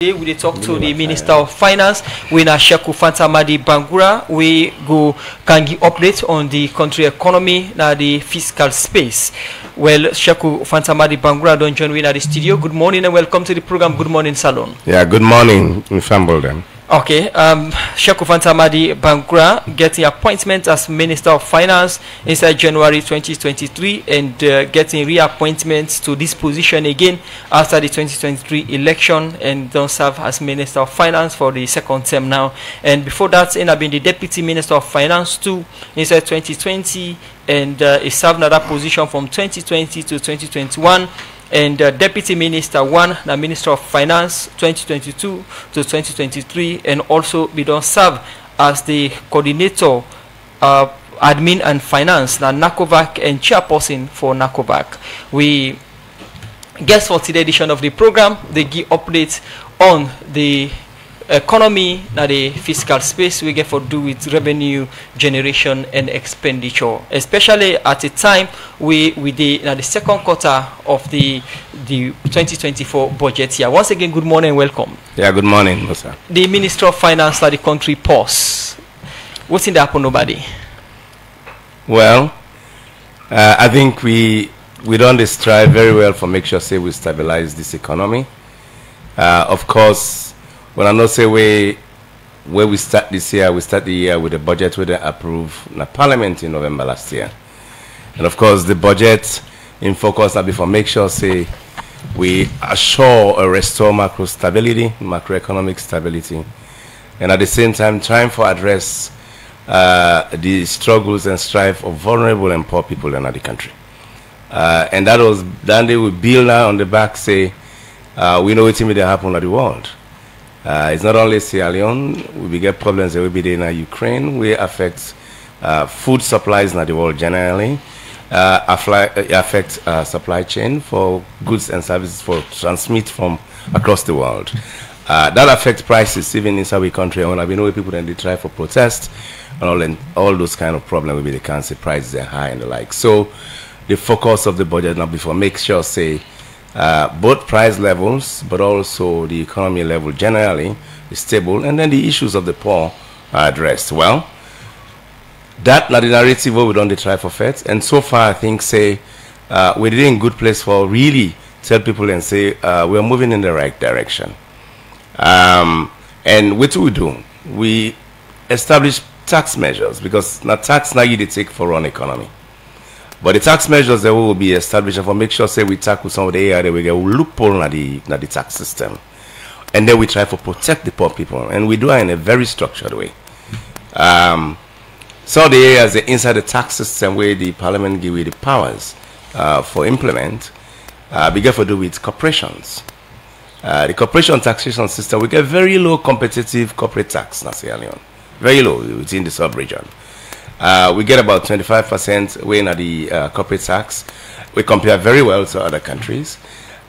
Today we talk to the Minister of Finance, Sheku Bangura. We go can give updates on the country economy now the fiscal space. Well, Sheku Bangura don't join me in the studio. Good morning and welcome to the program. Good morning, Salon. Yeah, good morning, Mfambulden. Okay, Sheku Bangura getting appointment as Minister of Finance inside January 2023 and getting reappointment to this position again after the 2023 election and don't serve as Minister of Finance for the second term now. And before that, I've been the Deputy Minister of Finance too inside 2020 and he served in that position from 2020 to 2021. And Deputy Minister 1, the Minister of Finance 2022 to 2023, and also we don't serve as the coordinator admin and finance na NACOVAC and chairperson for NACOVAC. We guess for today's edition of the program, they give updates on the economy na the fiscal space we get for do with revenue generation and expenditure, especially at a time we the second quarter of the 2024 budget year. Once again, good morning and welcome. Yeah, good morning, sir. The Minister of Finance at the country pause. What's in the happen, nobody? Well, I think we don't strive very well for make sure say we stabilize this economy. Of course, when I know say where we start this year, we start the year with a budget we approved in the Parliament in November last year. And of course, the budget in focus now before make sure say we assure or restore macro stability, macroeconomic stability, and at the same time trying to address the struggles and strife of vulnerable and poor people in the country. And that was then they will build now on the back say we know what will happen in the world. It's not only Sierra Leone, we get problems that will be there in Ukraine, we affect food supplies in the world generally, affect supply chain for goods and services for transmit from across the world. That affects prices even inside the country. And we know people then they try for protest and all those kind of problems will be the currency prices are high and the like. So the focus of the budget now before make sure say both price levels, but also the economy level generally is stable, and then the issues of the poor are addressed. Well, that not the narrative what we don't try for faith, and so far I think say we're in good place for really tell people and say we're moving in the right direction. And what do we do? We establish tax measures because now tax now you take for run economy. But the tax measures that will be established for make sure say we tackle some of the area that we get loophole in the tax system. And then we try to protect the poor people. And we do it in a very structured way. Some of the areas inside the tax system where the parliament give you the powers for implement, we get to do with corporations. The corporation taxation system, we get very low competitive corporate tax in Sierra Leone. Very low within the sub-region. We get about 25% weighing at the corporate tax. We compare very well to other countries.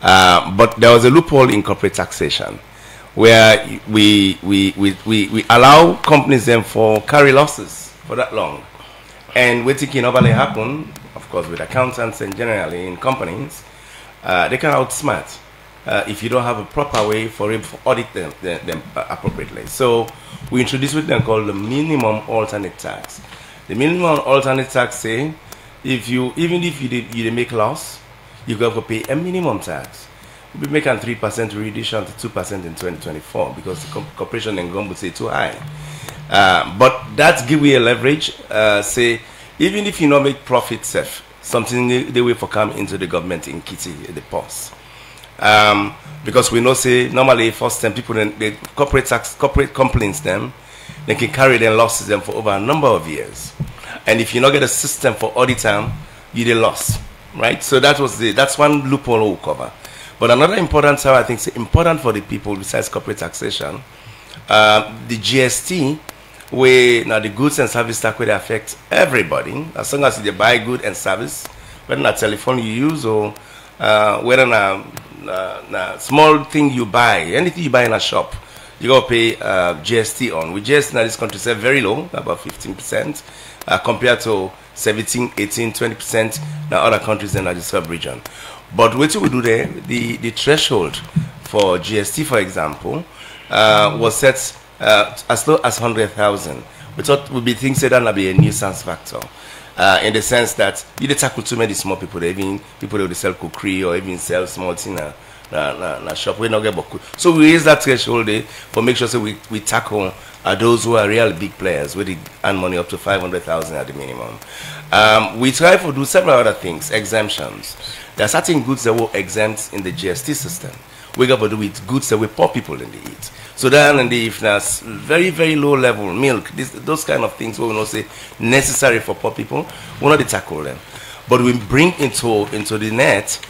But there was a loophole in corporate taxation where we allow companies then for carry losses for that long. And what can normally happen, of course, with accountants and generally in companies, they can outsmart if you don't have a proper way for him to audit them appropriately. So we introduced what they call the minimum alternate tax. The minimum alternate tax say even if you make loss, you got to pay a minimum tax. We'll be making 3% reduction to 2% in 2024 because the corporation and government say too high. But that give you a leverage. Say even if you not make profit safe, something they will for come into the government in kitty the pause. Because we know say normally first time people the corporate complaints them. They can carry their losses them for over a number of years, and if you not get a system for audit time, you the loss, right? So that's one loophole we'll cover. But another important thing I think is important for the people besides corporate taxation, the GST, where now the goods and service tax will affect everybody as long as you buy good and service, whether na telephone you use or whether na small thing you buy, anything you buy in a shop. You got to pay GST on. With GST now this country is very low, about 15%, compared to 17, 18, 20% in other countries in the sub-region. But what we do there, the threshold for GST, for example, was set as low as 100,000. We thought would be things that would be a nuisance factor. In the sense that you don't tackle too many small people, even people that sell cookery or even sell small things na shop. We not get boku. So we raise that threshold for make sure so we tackle those who are real big players, where they earn money up to 500,000 at the minimum. We try to do several other things, exemptions. There are certain goods that were exempt in the GST system. We got to do with goods that we poor people in the eat. So then, and if there's very, very low level milk, those kind of things we will not say necessary for poor people, we'll not tackle them. But we bring into the net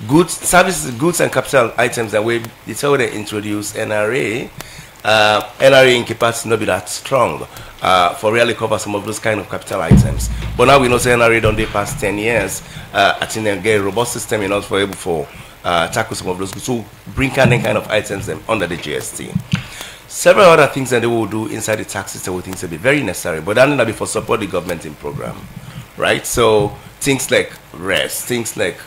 goods, services, goods and capital items that we they introduce NRA. NRA in capacity not be that strong for really cover some of those kind of capital items. But now we know say NRA done the past 10 years. I think they get a robust system enough for able for tackle some of those goods. So bring kind of items them under the GST. Several other things that they will do inside the tax system we think will be very necessary, but that will be for support the government in program, right? So things like rest, things like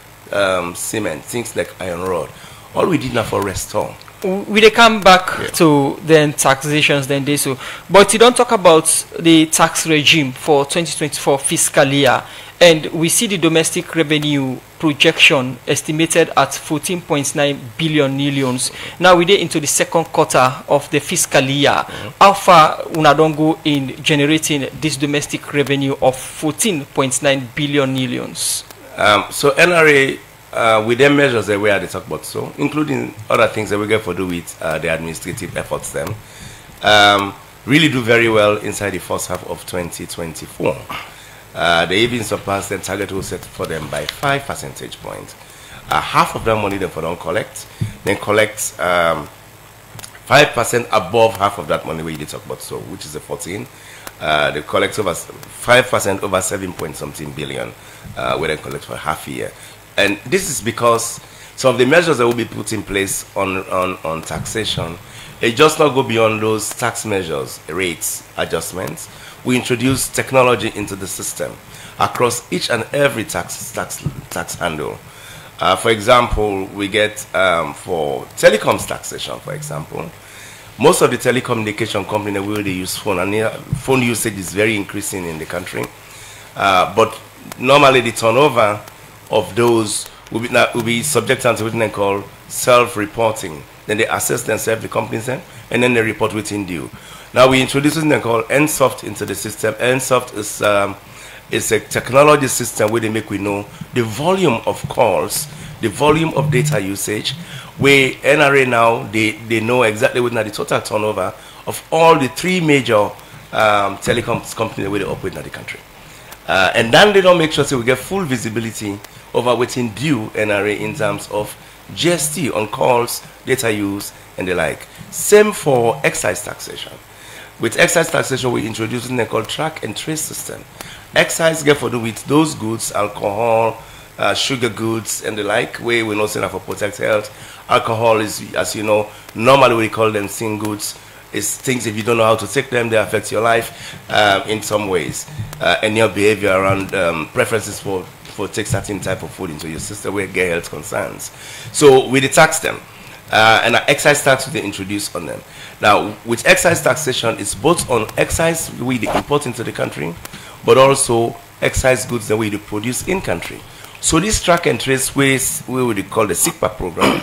cement, things like iron rod. All we did now for restore. We they come back to then taxations then they so, but you don't talk about the tax regime for 2024 fiscal year, and we see the domestic revenue projection estimated at 14.9 billion millions. Now we are into the second quarter of the fiscal year. How far una don't go in generating this domestic revenue of 14.9 billion millions? So NRA. With them measures that we had to talk about, so including other things that we get to do with the administrative efforts, them really do very well inside the first half of 2024. They even surpassed the target we set for them by 5 percentage points. Half of that money they don't collect, then collect 5% above half of that money we did talk about, so which is the 14. They collect over 5% over 7 point something billion. We then collect for half a year. And this is because some of the measures that will be put in place on taxation, it just not go beyond those tax measures, rates, adjustments. We introduce technology into the system across each and every tax handle. For example, we get for telecoms taxation, for example, most of the telecommunication companies will use phone, and phone usage is very increasing in the country. But normally the turnover of those will be subject to what they call self-reporting. Then they assess themselves, the companies, and then they report within due. Now we introduce something called NSoft into the system. NSoft is a technology system where they make we know the volume of calls, the volume of data usage, where NRA now they know exactly what the total turnover of all the 3 major telecoms companies where they operate in the country. And then they don't make sure so we get full visibility over what's in due NRA in terms of GST on calls, data use, and the like. Same for excise taxation. With excise taxation, we're introducing a called track and trace system. Excise get for do with those goods, alcohol, sugar goods, and the like, where we're not saying for protect health. Alcohol is, as you know, normally we call them sin goods. It's things if you don't know how to take them, they affect your life in some ways, and your behavior around preferences for take certain type of food into your system where get health concerns. So we tax them, and an excise tax they introduce on them. Now with excise taxation, it's both on excise we import into the country, but also excise goods that we produce in country. So this track and trace ways we would call the SICPA program.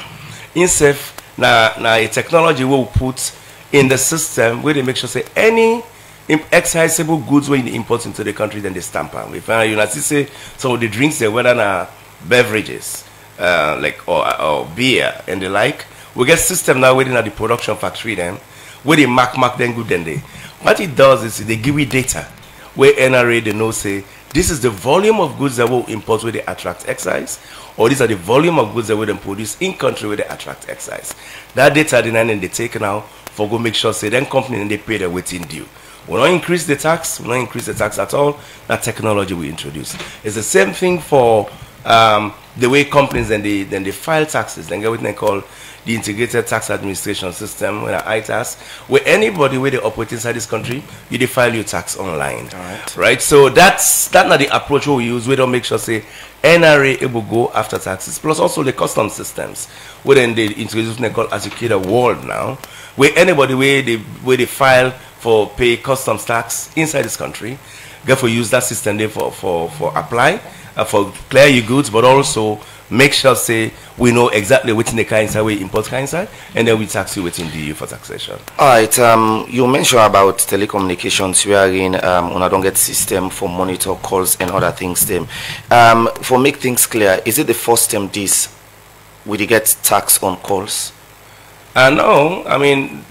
INSEF now a technology we will put in the system where they make sure say any excisable goods when you import into the country, then they stamp them. If you know, say some of the drinks they whether na beverages like or beer and the like, we get system now within at the production factory then where they mark them good then they. What it does is they give you data where NRA they know say this is the volume of goods that will import where they attract excise, or these are the volume of goods that will then produce in country where they attract excise. That data then they take now for go make sure say then company and they pay their waiting due. We don't increase the tax, we don't increase the tax at all. That technology we introduce. It's the same thing for the way companies then they file taxes. Then get what they call the integrated tax administration system, where ITAS, where anybody where they operate inside this country, you file your tax online. Right? So that's not the approach we use. We don't make sure say NRA able go after taxes, plus also the custom systems, where then they introduce what they call Educator World now, where anybody where they file for pay customs tax inside this country, get for use that system there for apply, for clear your goods, but also make sure say we know exactly what's in the car inside, we import car inside, and then we tax you within the EU for taxation. All right, you mentioned about telecommunications wherein when I don't get system for monitor calls and other things them. For make things clear, is it the first time this will you get tax on calls? No, I mean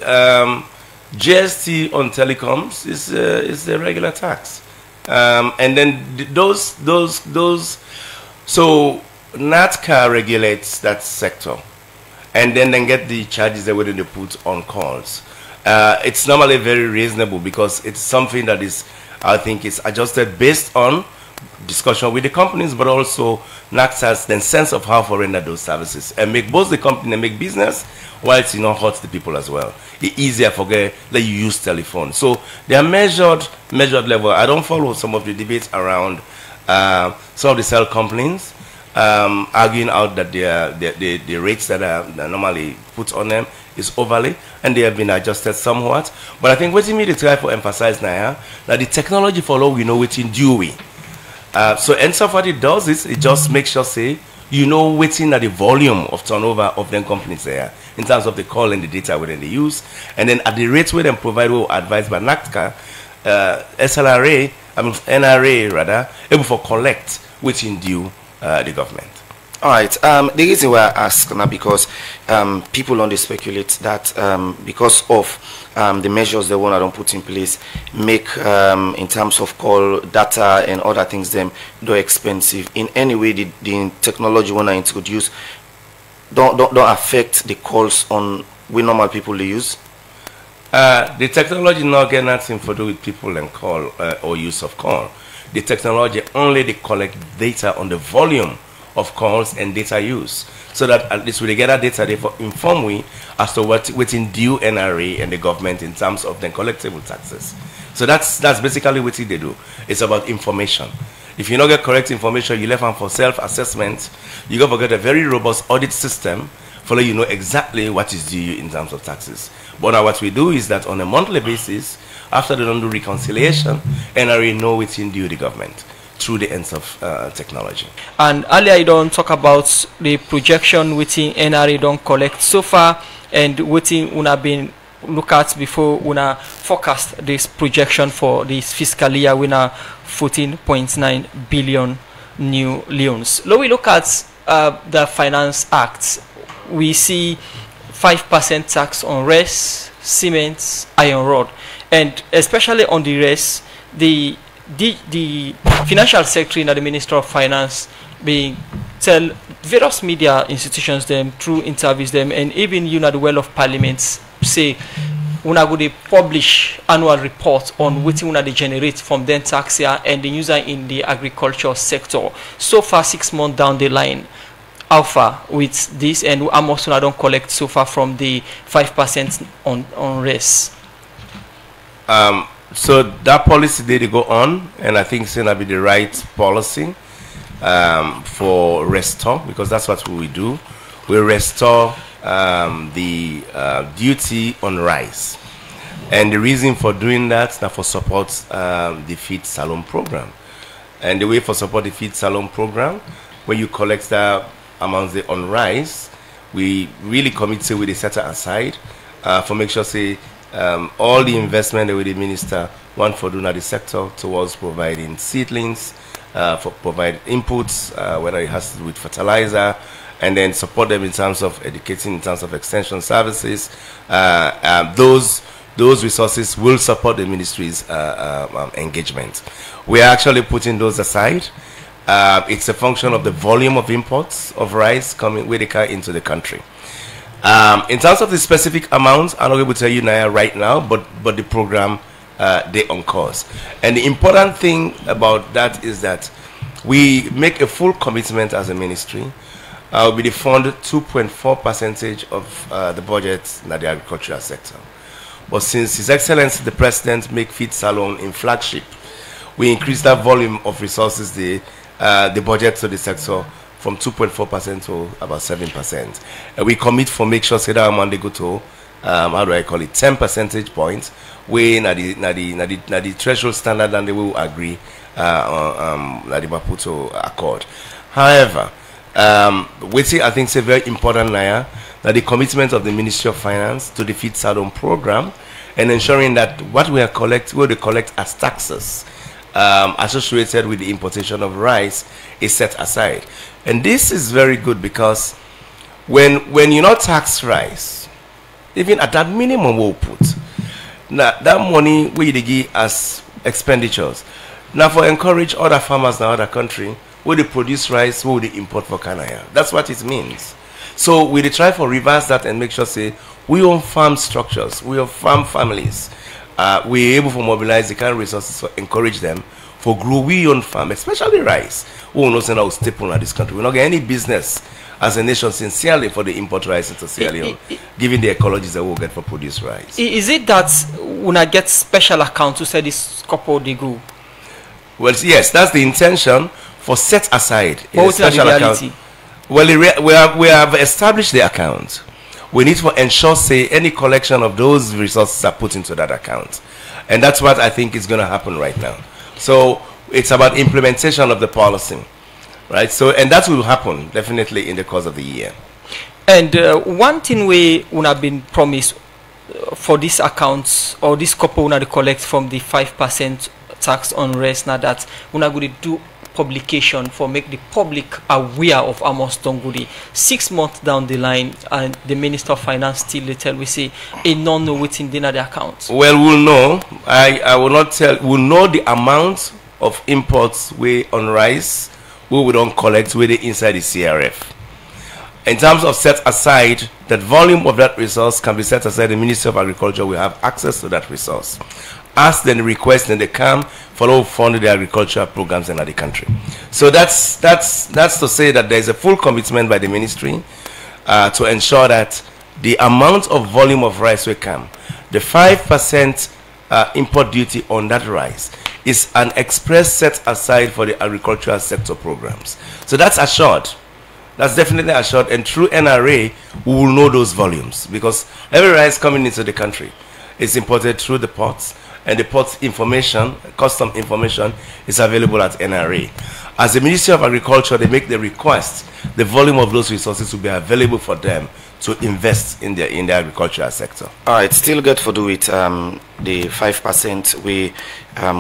GST on telecoms is the regular tax. And then those so NATCA regulates that sector, and then get the charges that they put on calls. It's normally very reasonable because it's something that is, I think, is adjusted based on discussion with the companies, but also NATCA's then sense of how to render those services and make both the company and make business while it's not hurt the people as well. It's easier for that you use telephone. So they are measured level. I don't follow some of the debates around some of the cell companies arguing out that the rates that are normally put on them is overly, and they have been adjusted somewhat. But I think what you need to try to emphasize now that the technology for law we know what's in due way. So and so what it does is it just makes sure say you know waiting at the volume of turnover of them companies there in terms of the call and the data within the use, and then at the rates where them provide or advised by NACTCA, SLRA, I mean NRA rather, able for collect within due the government. All right. The reason why I ask now because people only speculate that because of the measures they want to put in place, make in terms of call data and other things them though expensive. In any way, the technology want to introduce don't affect the calls on we normal people they use. The technology not get nothing to do with people and call or use of call. The technology only they collect data on the volume of calls and data use, so that at least we get that data they inform we as to what's in due NRA and the government in terms of the collectible taxes. So that's basically what they do. It's about information. If you don't get correct information, you left them for self-assessment. You got to get a very robust audit system for you know exactly what is due in terms of taxes. But now what we do is that on a monthly basis, after they don't do reconciliation, NRA know what's in due the government through the ends of technology. And earlier you don't talk about the projection within NRA don't collect so far, and within una been look at before una forecast this projection for this fiscal year winner 14.9 billion new loans. Now we look at the Finance Act, we see 5% tax on rice, cement, iron rod, and especially on the rice, the financial secretary and the Minister of Finance being tell various media institutions them through interviews them, and even the Well of Parliament say una go dey publish annual report on what una they generate from then tax here and the user in the agriculture sector. So far 6 months down the line, how far with this, and how much una don't collect so far from the 5% on rice? So that policy they go on, and I think it's gonna be the right policy for restore, because that's what we do. We restore the duty on rice, and the reason for doing that is for support the feed salon program. And the way for support the feed salon program, when you collect that amount on rice, we really commit to with a set aside for make sure say all the investment that we the minister want for doing the sector towards providing seedlings, for provide inputs, whether it has to do with fertilizer, and then support them in terms of educating, in terms of extension services. Those resources will support the ministry's engagement. We are actually putting those aside. It's a function of the volume of imports of rice coming with the car into the country. In terms of the specific amounts, I'm not able to tell you now right now, but the program they on course. And the important thing about that is that we make a full commitment as a ministry. We fund 2.4% of the budget in the agricultural sector. But since His Excellency the President make feed salon in flagship, we increase that volume of resources there the budget to the sector from 2.4% to about 7%. And we commit for make sure say that amount they go to, how do I call it, 10 percentage points, when the threshold standard and they will agree that the Maputo Accord. However, we see, I think it's a very important now that the commitment of the Ministry of Finance to the Feed Salon program and ensuring that what we collect as taxes associated with the importation of rice is set aside. And this is very good because when you not tax rice, even at that minimum we'll put, now that money we give as expenditures. Now for encourage other farmers in other country, where they produce rice, where they import for Canada. That's what it means. So we try for reverse that and make sure say we own farm structures, we own farm families. We're able to mobilize the kind of resources to encourage them for grow we own farm, especially rice. We will not send out staple in this country. We not get any business as a nation sincerely for the import rice into Sierra Leone, given the ecologies that we'll get for produce rice. Is it that when I get special account to say this couple they go? Well, yes, that's the intention for set aside in a special account. Well, we have established the account. We need to ensure, say, any collection of those resources are put into that account. And that's what I think is going to happen right now. So it's about implementation of the policy, right? So, and that will happen definitely in the course of the year. And one thing we have been promised for these accounts or this couple we collect from the 5% tax on rice, now that we're going to do publication for make the public aware of Amos Tongudi. 6 months down the line, and the Minister of Finance still they tell we say a non know what's in the account. Well, we'll know. I will not tell. We'll know the amount of imports we on rice we don't collect with the inside the CRF. In terms of set aside, that volume of that resource can be set aside. The Ministry of Agriculture will have access to that resource. Ask them request and they come follow fund the agricultural programs in the country. So that's to say that there is a full commitment by the ministry to ensure that the amount of volume of rice will come. The 5% import duty on that rice is an express set aside for the agricultural sector programs. So that's assured. That's definitely assured, and through NRA we will know those volumes, because every rice coming into the country is imported through the ports, and the port information, custom information, is available at NRA. As the Ministry of Agriculture, they make the request, the volume of those resources will be available for them to invest in the agricultural sector. All right, still good for do with the 5% we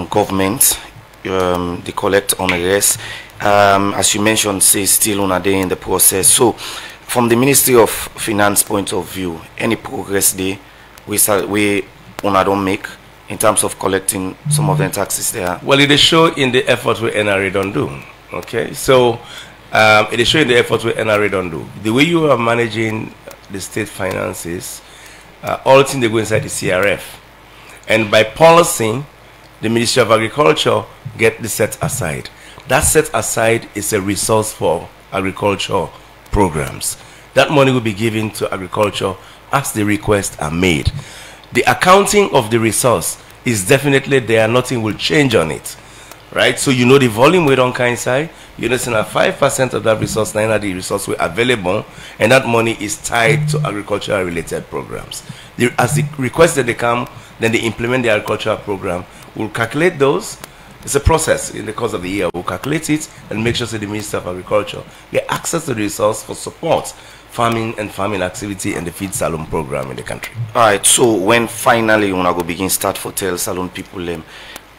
government they collect on the rest. As you mentioned, say still on a day in the process. So, from the Ministry of Finance point of view, any progress they we don't make in terms of collecting some of the taxes there? Well, it is show in the effort we NRA don't do. Okay, so it is showing the effort we NRA don't do. The way you are managing the state finances, all things they go inside the CRF, and by policy, the Ministry of Agriculture get the set aside. That set aside is a resource for agriculture programs. That money will be given to agriculture as the requests are made. The accounting of the resource is definitely there. Nothing will change on it, right? So you know the volume we don't inside. You know, 5% of that resource, 9 of the resource were available, and that money is tied to agricultural related programs. As the requests that they come, then they implement the agricultural program. We'll calculate those. It's a process in the course of the year. We'll calculate it and make sure that the Minister of Agriculture get access to the resource for support farming and farming activity and the feed salon program in the country. All right, so when finally you go begin start for tell salon people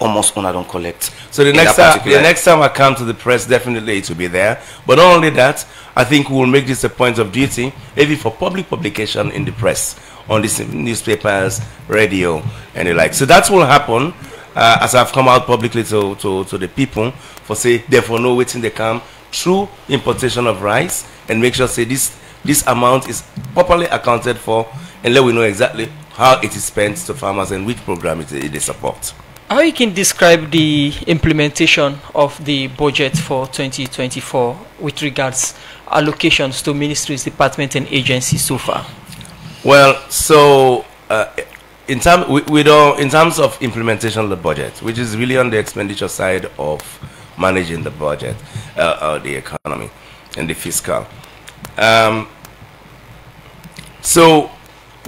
almost don't collect. So the next time I come to the press, definitely it will be there. But not only that, I think we will make this a point of duty, maybe for public publication in the press, on these newspapers, radio, and the like. So that will happen as I've come out publicly to the people for say therefore know waiting they come through importation of rice, and make sure say this amount is properly accounted for, and let we know exactly how it is spent to farmers and which program they support. How you can describe the implementation of the budget for 2024 with regards allocations to ministries, departments, and agencies so far? Well, so in terms of implementation of the budget, which is really on the expenditure side of managing the budget, the economy, and the fiscal. So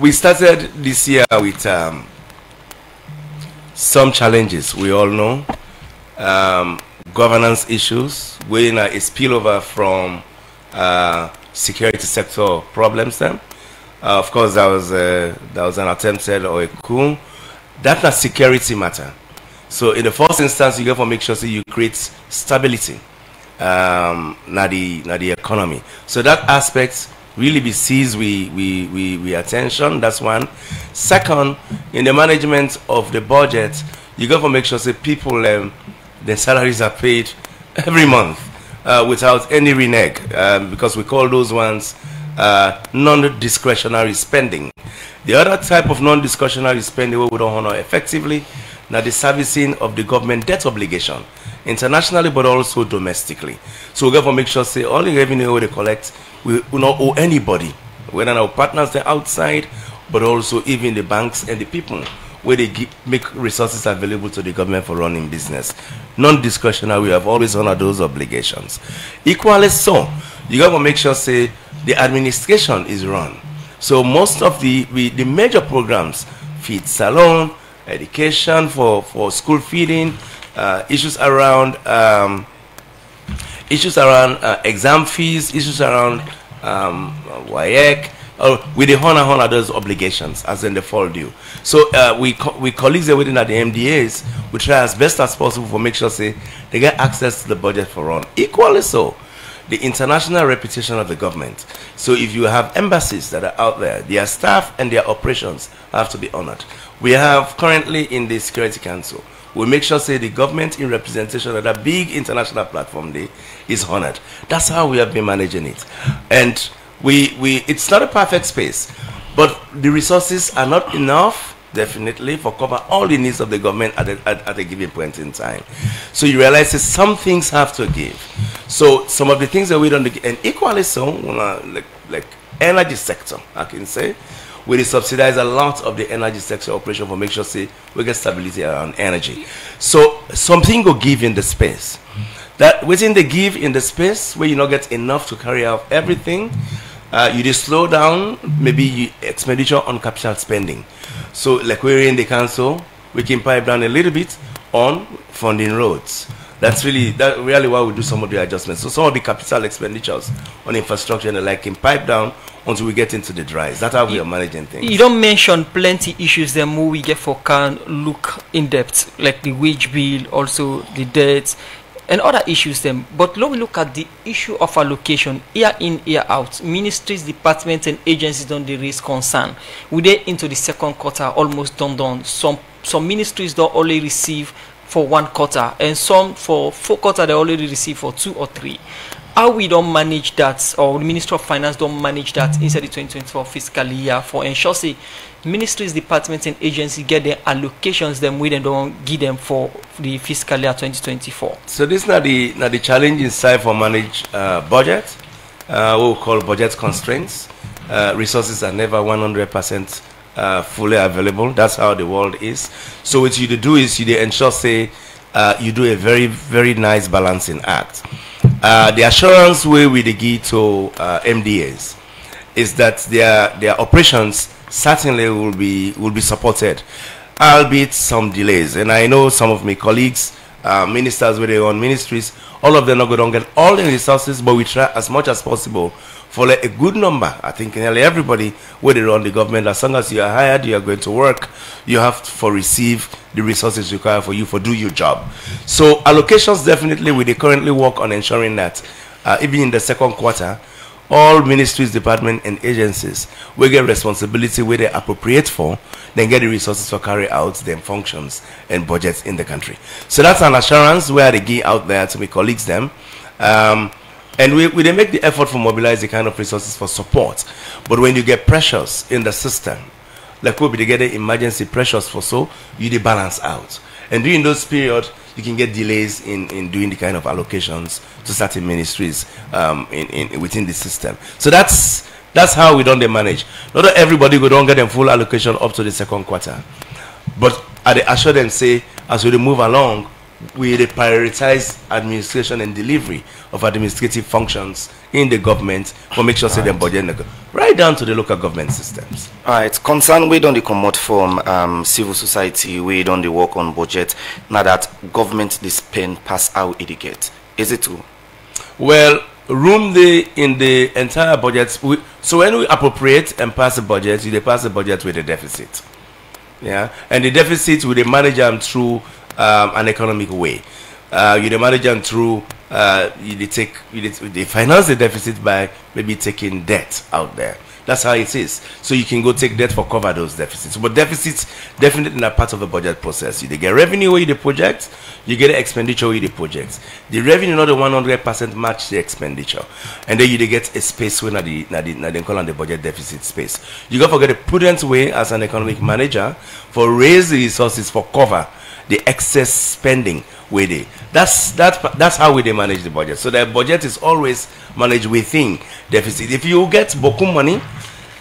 we started this year with some challenges. We all know governance issues, when a spillover from security sector problems. Then, of course, that was an attempted or a coup. That's not security matter. So, in the first instance, you have to make sure that you create stability, na the economy. So that aspect really be seized we attention. That's one. Second, in the management of the budget, you got to make sure that people their salaries are paid every month without any renege, because we call those ones non-discretionary spending. The other type of non-discretionary spending we don't honor effectively, now the servicing of the government debt obligation, internationally but also domestically. So we got to make sure say all the revenue they collect, we will not owe anybody, whether our partners they're outside, but also even the banks and the people, where they make resources available to the government for running business. Non-discretionary, we have always honored those obligations. Equally so, you got to make sure say the administration is run. So most of the major programs, feed salon, education for school feeding, issues around exam fees, issues around WAEC, we the honor those obligations as in the fall due. So we colleagues are within at the MDAs, we try as best as possible for make sure say they get access to the budget for run. Equally so, the international reputation of the government. So if you have embassies that are out there, their staff and their operations have to be honored. We have currently in the Security Council, we make sure say the government in representation of that big international platform day is honored. That's how we have been managing it. And it's not a perfect space, but the resources are not enough definitely for cover all the needs of the government at a given point in time. So you realize that some things have to give. So some of the things that we don't, and equally so, like energy sector, I can say, we subsidize a lot of the energy sector operation for make sure say we get stability around energy. So something will give in the space. That within the give in the space where you not get enough to carry out everything, you just slow down maybe expenditure on capital spending. So like we're in the council, we can pipe down a little bit on funding roads. That's really why we do some of the adjustments. So some of the capital expenditures on infrastructure and the like can pipe down until we get into the dries. That's how we are managing things. You don't mention plenty issues then more we get for can look in depth, like the wage bill, also the debts and other issues then. But let me look at the issue of allocation year in, year out. Ministries, departments and agencies don't raise concern. We dey into the second quarter almost done. Some ministries don't only receive for 1 quarter, and some for 4 quarters they already receive for 2 or 3. How we don't manage that, or the Ministry of Finance don't manage that inside the 2024 fiscal year for ensure say ministries, departments and agencies get their allocations them we don't give them for the fiscal year 2024. So this is not the challenge inside for manage budget, what we call budget constraints. Resources are never 100% fully available. That's how the world is. So what you do is you ensure say you do a very, very nice balancing act. The assurance way we give to MDAs is that their operations certainly will be supported, albeit some delays. And I know some of my colleagues, ministers with their own ministries, all of them not going to get all the resources, but we try as much as possible for like a good number. I think nearly everybody where they run the government, as long as you are hired, you are going to work, you have to receive the resources required for you for do your job. So allocations definitely we currently work on ensuring that even in the second quarter, all ministries, departments and agencies will get responsibility where they appropriate for, then get the resources to carry out their functions and budgets in the country. So that's an assurance where they give out there to my colleagues them. And we they make the effort to mobilize the kind of resources for support. But when you get pressures in the system, like we'll be getting emergency pressures for so, you de balance out. And during those periods, you can get delays in doing the kind of allocations to certain ministries within the system. So that's how we don't manage. Not everybody go don't get them full allocation up to the second quarter. But I assure them say, as we move along, we prioritize administration and delivery of administrative functions in the government for make sure say them budget right down to the local government systems. All right, concern we don't come out from civil society, we don't work on budget. Now that government they spend past how it get. Is it true? Well, room in the entire budget. So when we appropriate and pass the budget, they pass the budget with a deficit. Yeah, and the deficit we manage them through an economic way. You manage them through they finance the deficit by maybe taking debt out there. That's how it is. So you can go take debt for cover those deficits. But deficits definitely not part of the budget process. You get revenue where you the project, you get expenditure where you the project. The revenue not the 100% match the expenditure, and then you get a space where they call on the budget deficit space. You got to get a prudent way as an economic manager for raise the resources for cover the excess spending with it. That's how we manage the budget. So the budget is always managed within deficit. If you get boku money,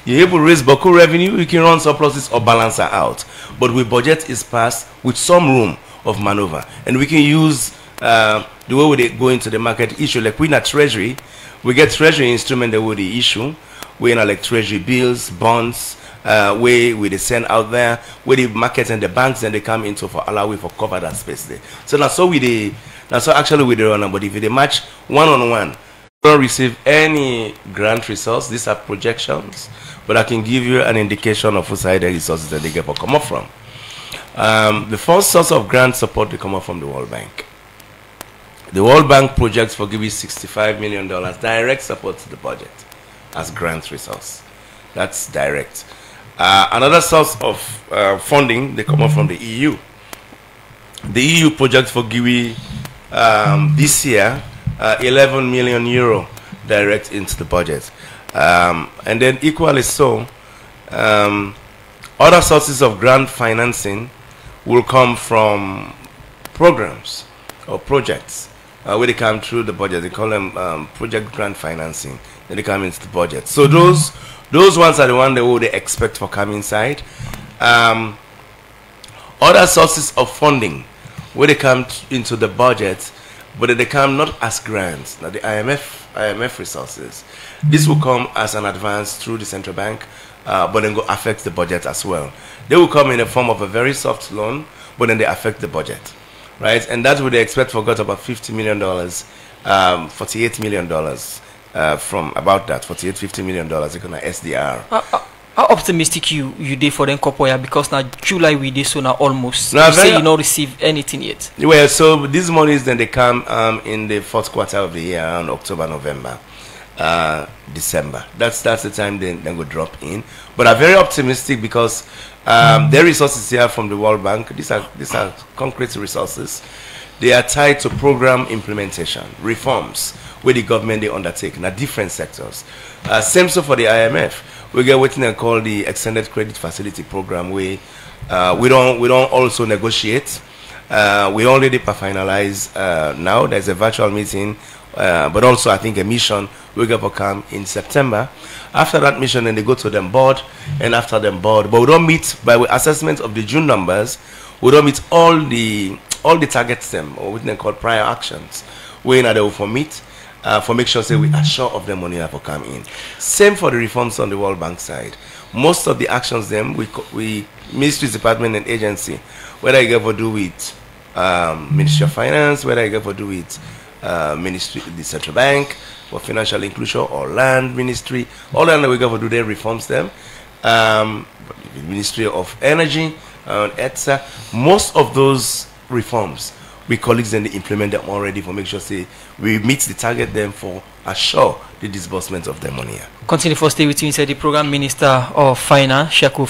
you're able to raise boku revenue, you can run surpluses or balance it out. But with budget is passed with some room of maneuver, and we can use the way we go into the market issue. Like we in a treasury, we get treasury instrument that we issue. We in like treasury bills, bonds. Way we they send out there, where the market and the banks and they come into for allow we for cover that space there. So that's so actually we run. But if they match one-on-one, don't receive any grant resource. These are projections, but I can give you an indication of whose side the resources that they get for come up from. The first source of grant support they come up from the World Bank. The World Bank projects for giving $65 million direct support to the budget as grant resource. That's direct. Another source of funding they come up from the EU. The EU project for GUI this year 11 million euro direct into the budget, and then equally so other sources of grant financing will come from programs or projects where they come through the budget. They call them project grant financing. Then they come into the budget. So those ones are the ones that they expect for coming inside. Other sources of funding where they come into the budget, but they come not as grants. Now the IMF resources. This will come as an advance through the central bank, but then go affect the budget as well. They will come in the form of a very soft loan, but then they affect the budget, right? And that's what they expect for about $50 million, $48 million. From about that $48-50 million they're gonna SDR. How optimistic you did for them Kopoya, because now July we did so now almost. Now you say you not receive anything yet. Well, so these monies then they come in the fourth quarter of the year, around October, November, December. That's the time they go drop in. But I'm very optimistic because their resources here from the World Bank. These are concrete resources. They are tied to program implementation, reforms where the government they undertake in different sectors. Same so for the IMF. We get what they call the extended credit facility program, where we don't also negotiate. We already finalize now. There's a virtual meeting, but also I think a mission we're going to come in September. After that mission, then they go to the board, and after the board, but we don't meet by assessment of the June numbers. We don't meet all the targets them, or what they call prior actions. We're not able to meet. For make sure say we are sure of the money that will come in. Same for the reforms on the World Bank side. Most of the actions them we ministries, department and agency, whether you get to do with Ministry of Finance, whether you get to do with Ministry, the Central Bank, or Financial Inclusion or Land Ministry, all that we get to do their reforms them. Ministry of Energy, etc. Most of those reforms we colleagues then they implement them already for make sure say we meet the target them for assure the disbursement of their money. Continue for stay with you inside the program. Minister of Finance Sheku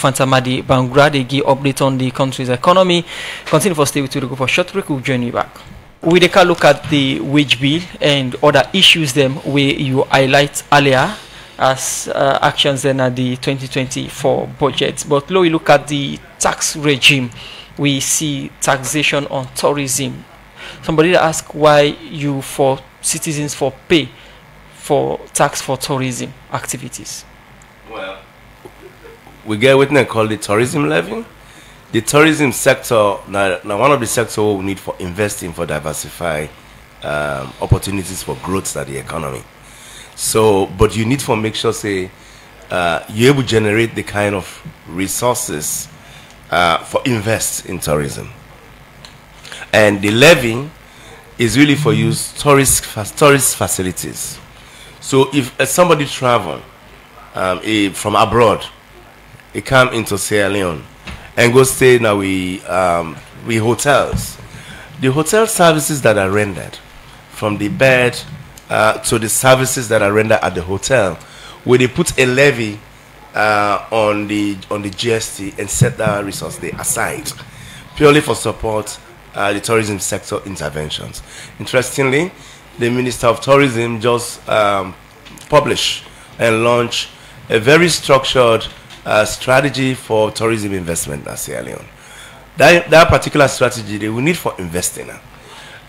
Bangura they give update on the country's economy. Continue for stay with you to go for short break. We'll join you back. We take a look at the wage bill and other issues them where you highlight earlier as actions then at the 2024 budget. But now we look at the tax regime. We see taxation on tourism. Somebody asked why you for citizens for pay for tax for tourism activities. Well, we get what they call the tourism levy. the tourism sector now one of the sectors we need for investing for diversify opportunities for growth of the economy. So, but you need to make sure say you're able to generate the kind of resources for invest in tourism. And the levy is really for use tourist facilities. So if somebody travel from abroad, they come into Sierra Leone and go stay now we hotels. The hotel services that are rendered, from the bed to the services that are rendered at the hotel, where they put a levy on the GST and set that resource there aside, purely for support the tourism sector interventions. Interestingly, the Minister of Tourism just published and launched a very structured strategy for tourism investment in Sierra Leone. That particular strategy they will need for investing.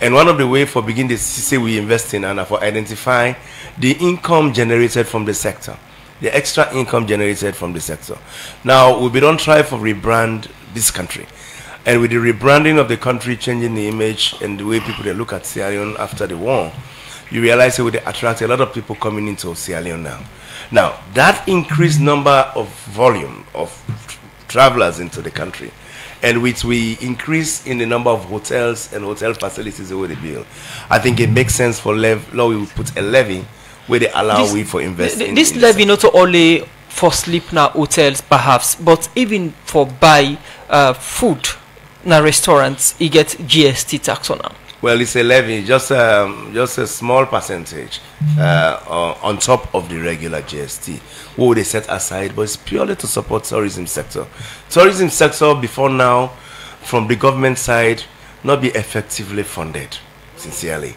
And one of the ways for beginning to say we invest in and for identify the income generated from the sector, the extra income generated from the sector. Now, we don't try for rebrand this country. And with the rebranding of the country, changing the image and the way people they look at Sierra Leone after the war, you realize it would attract a lot of people coming into Sierra Leone now. Now, that increased number of volume of travelers into the country, and which we increase in the number of hotels and hotel facilities that we build, I think it makes sense for law we put a levy where they allow we for investing. This levy not only for sleep now hotels perhaps, but even for buy food now restaurants, you get GST tax on them. Well, it's a levy, just a small percentage on top of the regular GST, what they set aside, but it's purely to support tourism sector. Tourism sector before now, from the government side, not be effectively funded, sincerely.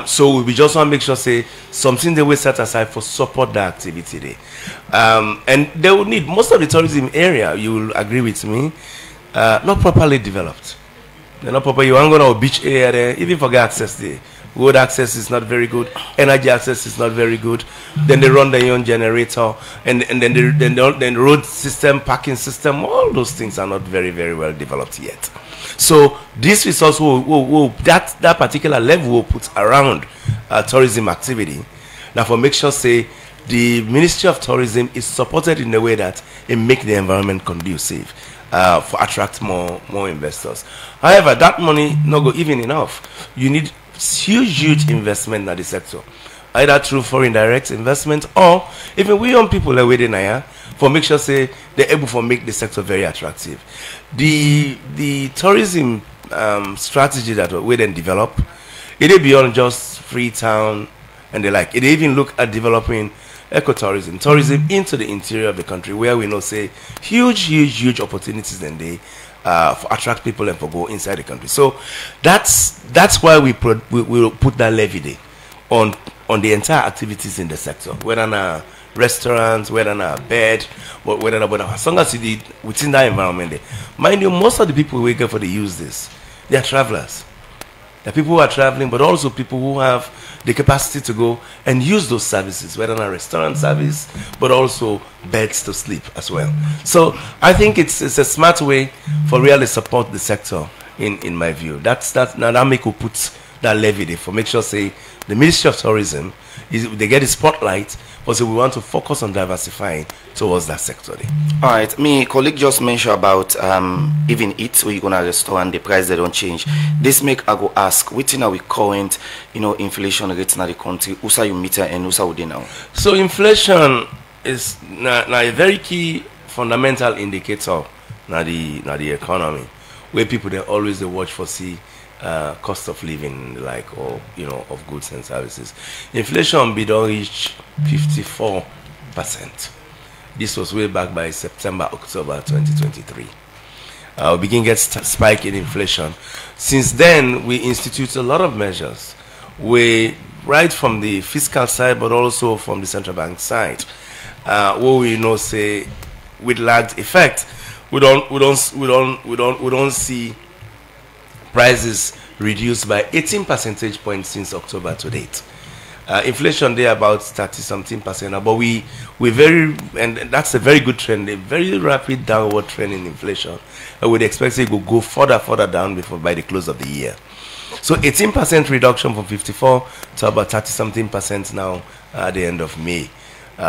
So we just want to make sure say something they will set aside for support the activity there. And they will need most of the tourism area. You will agree with me, not properly developed. They're not proper. You want to go to a beach area there, even forget access there. Road access is not very good. Energy access is not very good. Then they run their own generator, and then the road system, parking system, all those things are not very, very well developed yet. So this resource that particular level will put around tourism activity. Now, for make sure say the Ministry of Tourism is supported in a way that it make the environment conducive. For attract more investors. However, that money not go even enough. You need huge investment in the sector, either through foreign direct investment or even we young people are waiting here for make sure say they're able to make the sector very attractive. The tourism strategy that we then develop, it is beyond just Freetown and the like. It even look at developing ecotourism, tourism into the interior of the country, where we know say huge opportunities then they for attract people and for go inside the country. So that's why we will put that levy there on the entire activities in the sector, whether na restaurants, whether na bed, whether na as long as you did within that environment there. Mind you, most of the people who get for they use this, they are travelers. There are people who are traveling, but also people who have the capacity to go and use those services, whether in a restaurant service, but also beds to sleep as well. So I think it's a smart way for really support the sector in my view. That's now that make we put that levy there for make sure say the Ministry of Tourism they get the spotlight, but so we want to focus on diversifying towards that sector there. All right, me colleague just mentioned about even eat where you gonna restaurant the price they don't change. This make I go ask within our current inflation rate in the country, USA you meter and USA would now. So inflation is now a very key fundamental indicator now the economy, where people they always they watch for see cost of living like or of goods and services. Inflation be don't reach 54%. This was way back by October 2023. We begin get spike in inflation. Since then, we institute a lot of measures. We right from the fiscal side, but also from the central bank side, where we say with lagged effect, we don't see prices reduced by 18 percentage points since October to date. Inflation there about 30-something% now, but we very, and that's a very good trend, a very rapid downward trend in inflation. I would expect it will go further down before by the close of the year. So 18% reduction from 54 to about 30-something% now at the end of May.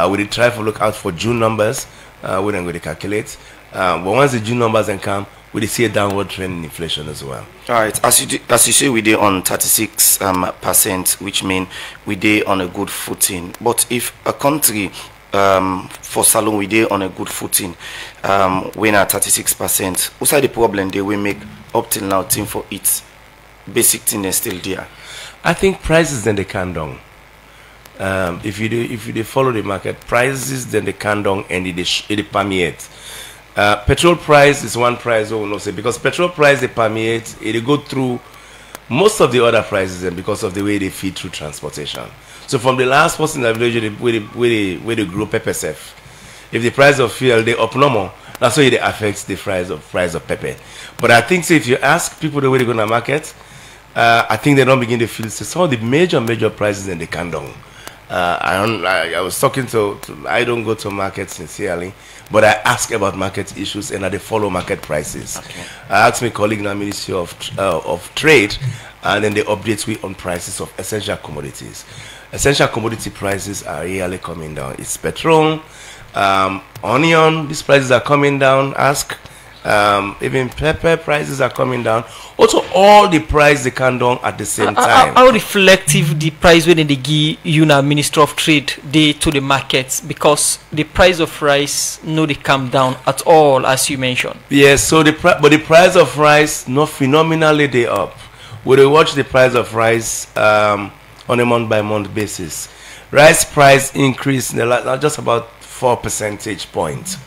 We did try to look out for June numbers. We're not going to calculate. But once the June numbers then come, we see a downward trend in inflation as well. All right, as you say, we did on 36%, which means we did on a good footing. But if a country for Salon we did on a good footing, when at 36%, what's the problem they will make up till now? Thing for it, basic thing is still there. I think prices then they come down. If you follow the market, prices then they come down and it permeates. Petrol price is one price, we will say, because petrol price they permeate, it go through most of the other prices, and because of the way they feed through transportation. So from the last person that village where they grow pepper safe, if the price of fuel they up normal, that's why it affects the price of pepper. But I think so if you ask people the way they go to market, I think they don't begin to feel some of the major prices and they come down. I was talking to I don't go to market sincerely, but I ask about market issues and I follow market prices. Okay. I asked my colleague in the Ministry of Trade, and then they update me on prices of essential commodities. Essential commodity prices are really coming down. It's petrol, onion, these prices are coming down. Even pepper prices are coming down. Also, all the price they come down at the same time. How reflective the price when they give you now, Minister of Trade, they to the markets, because the price of rice no they come down at all, as you mentioned. Yes, so but the price of rice not phenomenally they up. We watch the price of rice on a month-by-month basis. Rice price increased in the last, just about 4 percentage points.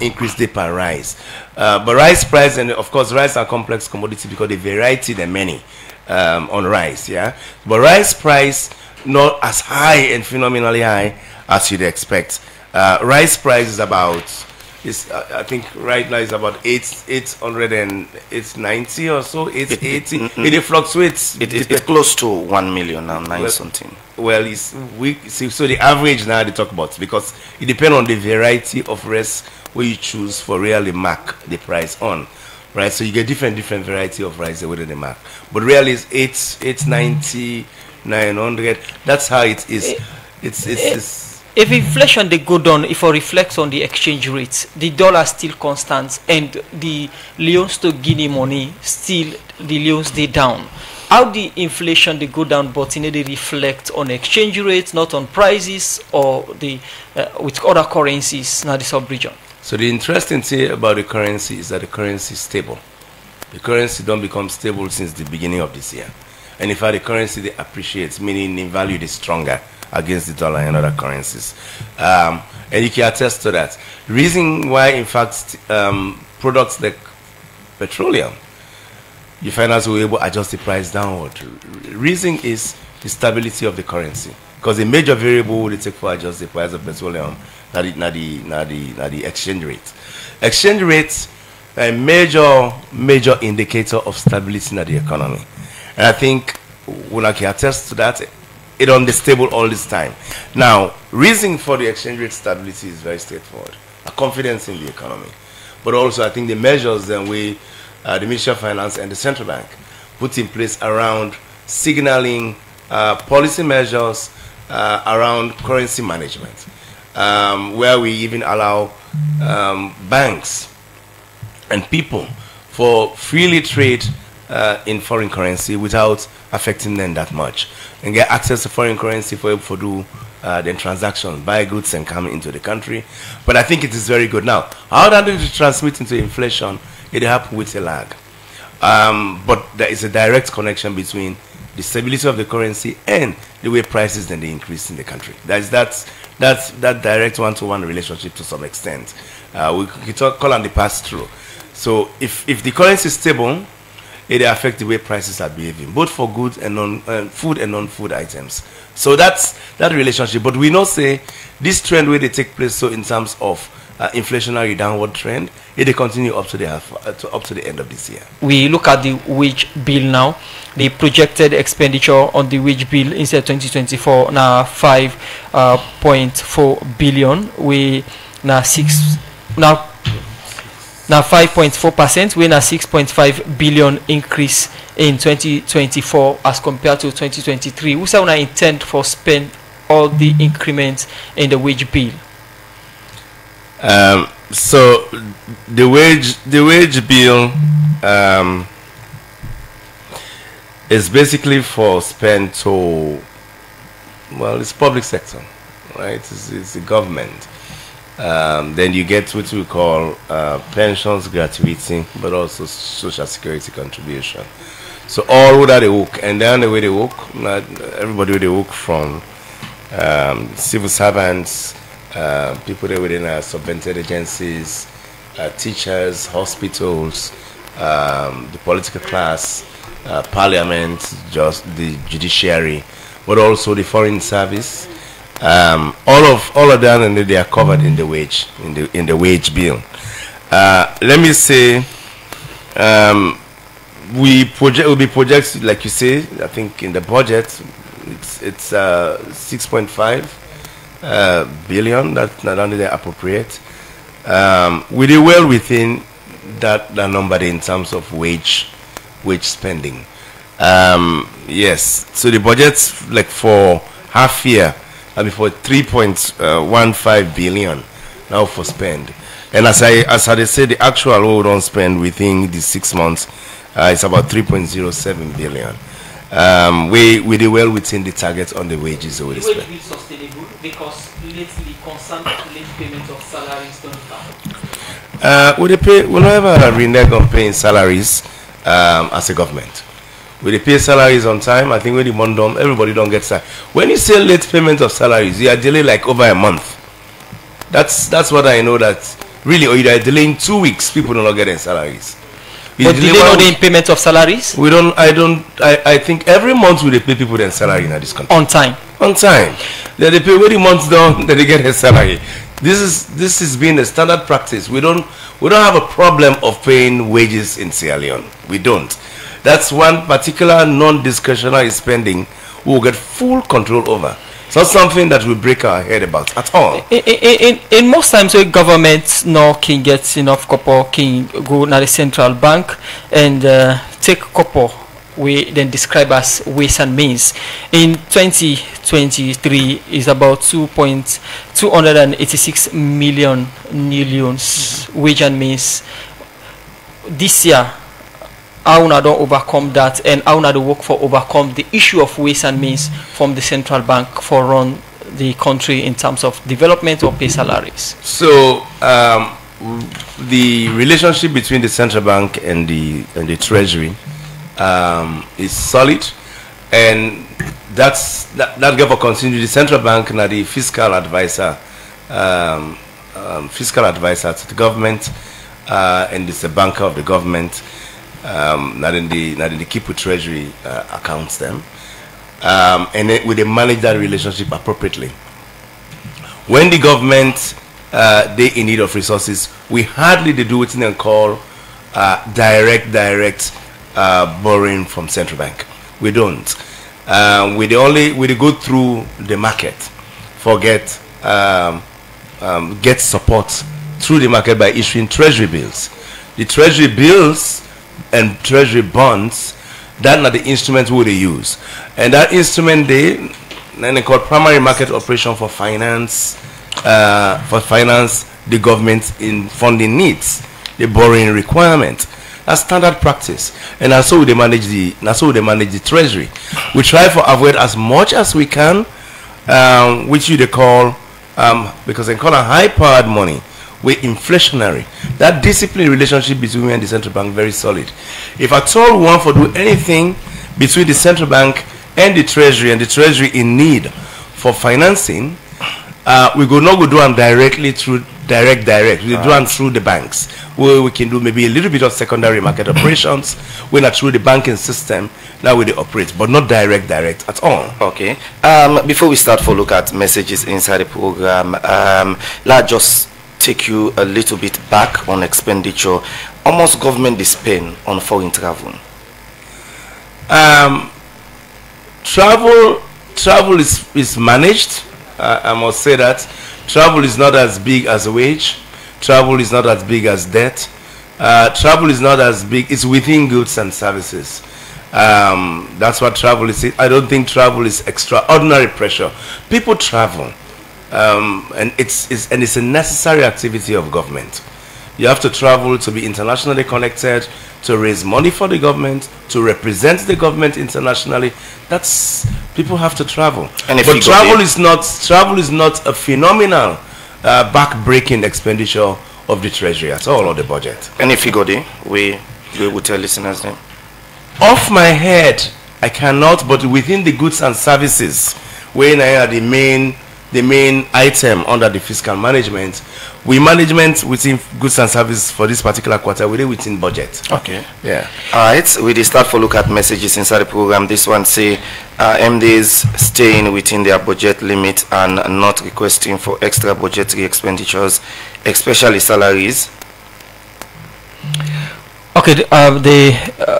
Increase the per rice, but rice price, and of course rice are complex commodity because the variety there many on rice, yeah. But rice price not as high and phenomenally high as you'd expect. Rice price is about I think right now is about 890 or so, 880. It fluctuates. It's close to 1 million now, something. Well, so the average now they talk about, because it depends on the variety of rice where you choose for really mark the price on, right? So you get different variety of rice within the mark, but really it's 890, 900. That's how it is. It's if inflation they go down, if I reflect on the exchange rates, the dollar still constant, and the Leone to Guinea money still the Leones they down. How the inflation they go down, but they reflect on exchange rates, not on prices or the with other currencies now the sub-region. So the interesting thing about the currency is that the currency is stable. The currency don't become stable since the beginning of this year, and in fact the currency they appreciates, meaning the value is stronger against the dollar and other currencies, and you can attest to that. Reason why, in fact, products like petroleum, you find us we're able to adjust the price downward. Reason is the stability of the currency, because the major variable would take for adjust the price of petroleum, not the exchange rate. Exchange rates a major indicator of stability in the economy, and I think we can attest to that. It on the stable all this time. Now, reason for the exchange rate stability is very straightforward: a confidence in the economy, but also I think the measures that the Ministry of Finance and the central bank put in place around signaling policy measures around currency management, where we even allow banks and people for freely trade in foreign currency without affecting them that much, and get access to foreign currency for do then transactions, buy goods and come into the country. But I think it is very good. Now, how that to transmit into inflation, it happens with a lag. But there is a direct connection between the stability of the currency and the way prices then they increase in the country. That's that direct one-to-one relationship to some extent. We call on the pass-through. So if the currency is stable, it affects the way prices are behaving, both for goods and food and non-food items. So that's that relationship. But we know say this trend where they take place, so in terms of inflationary downward trend, It will continue up to the end of this year. We look at the wage bill now. The projected expenditure on the wage bill instead 2024 now 5.4 billion. We now 5.4%. We now 6.5 billion increase in 2024 as compared to 2023. We say we intend for spend all the increments in the wage bill. So the wage bill is basically for spend to, well, it's public sector, right? It's the government. Then you get what we call pensions, gratuity, but also social security contribution. So all without a hook, and then the way they work, not everybody with the hook from civil servants, people that within subvented agencies, teachers, hospitals, the political class, parliament, just the judiciary, but also the foreign service. All of them, and they are covered in the wage bill. Let me say, will be projects like you say. I think in the budget, it's 6.5 billion that not only they appropriate. We do well within that number in terms of wage spending. Yes, so the budget's like for half year, I mean for 3.15 billion now for spend. And as I say, the actual we don't spend within the 6 months, it's about 3.07 billion. We do well within the target on the wages. The wage bill sustainable because lately constant late payment of salaries don't happen. We'll have a renege on paying salaries as a government. We pay salaries on time. I think when the month done, everybody don't get salary. When you say late payment of salaries, you are delayed like over a month. That's what I know, that really, or you are delaying 2 weeks, people do not get their salaries. But do they know the payment of salaries? We don't. I think every month we pay people their salary in this country. On time. On time. They pay when the month's done, then they get their salary. This is being a standard practice. We don't have a problem of paying wages in Sierra Leone. We don't. That's one particular non-discretionary spending we will get full control over. It's not something that we break our head about at all. In most times, when government can get enough copper, can go to the central bank and take copper, we then describe as waste and means. In 2023 is about 286 million wage and means. This year, how we don't overcome that, and how we work for overcome the issue of waste and means from the central bank for run the country in terms of development or pay salaries. So the relationship between the central bank and the treasury is solid, and that gave a continue. The central bank now the fiscal advisor to the government, and it's the banker of the government. Not in the keep with treasury accounts them, and then they manage that relationship appropriately. When the government they in need of resources, we hardly do what they call direct borrowing from central bank. We don't. We go through the market for get support through the market by issuing treasury bills. The treasury bills and treasury bonds, that are the instruments we use, and that instrument they call primary market operation for finance the government in funding needs, the borrowing requirement. That's standard practice, and that's how they manage the treasury. We try to avoid as much as we can, which they call because they call a high-powered money. We're inflationary. That discipline relationship between me and the central bank very solid. If at all we want to do anything between the central bank and the treasury in need for financing, we go not go do them directly through direct. We do them through the banks, where we can do maybe a little bit of secondary market operations. We're not through the banking system. Now we operate, but not direct at all. Okay. Before we start for look at messages inside the program, let's just take you a little bit back on expenditure. Almost government is spend on foreign travel. Travel is managed. I must say that travel is not as big as wage. Travel is not as big as debt. Travel is not as big. It's within goods and services. That's what travel is. I don't think travel is extraordinary pressure. People travel, and it's a necessary activity of government. You have to travel to be internationally connected, to raise money for the government, to represent the government internationally. People have to travel. And but travel is not a phenomenal back-breaking expenditure of the treasury at all, or the budget. And if you go there, we will tell listeners then. Off my head, I cannot, but within the goods and services, when I are the main item under the fiscal management, we management within goods and services for this particular quarter, we did within budget. Okay. Yeah. All right. We start for look at messages inside the program. This one say MDs staying within their budget limit and not requesting for extra budgetary expenditures, especially salaries. Okay, the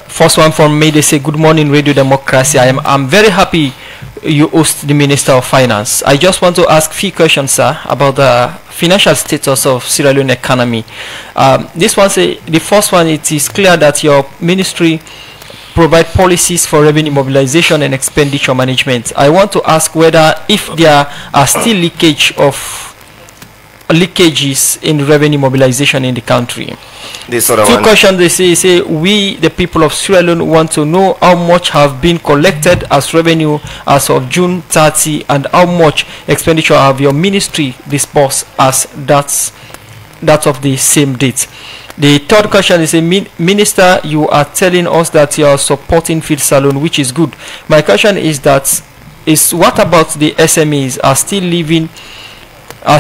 first one from me, they say, good morning, Radio Democracy. I'm very happy you host the Minister of Finance. I just want to ask a few questions, sir, about the financial status of Sierra Leone economy. This one say, the first one, it is clear that your ministry provide policies for revenue mobilization and expenditure management. I want to ask whether if there are still leakages in revenue mobilization in the country. This sort of two questions they say we the people of Sierra Leone want to know how much have been collected as revenue as of June 30 and how much expenditure have your ministry disbursed as that of the same date. The third question is, Minister, you are telling us that you are supporting field salon, which is good. My question is what about the SMEs are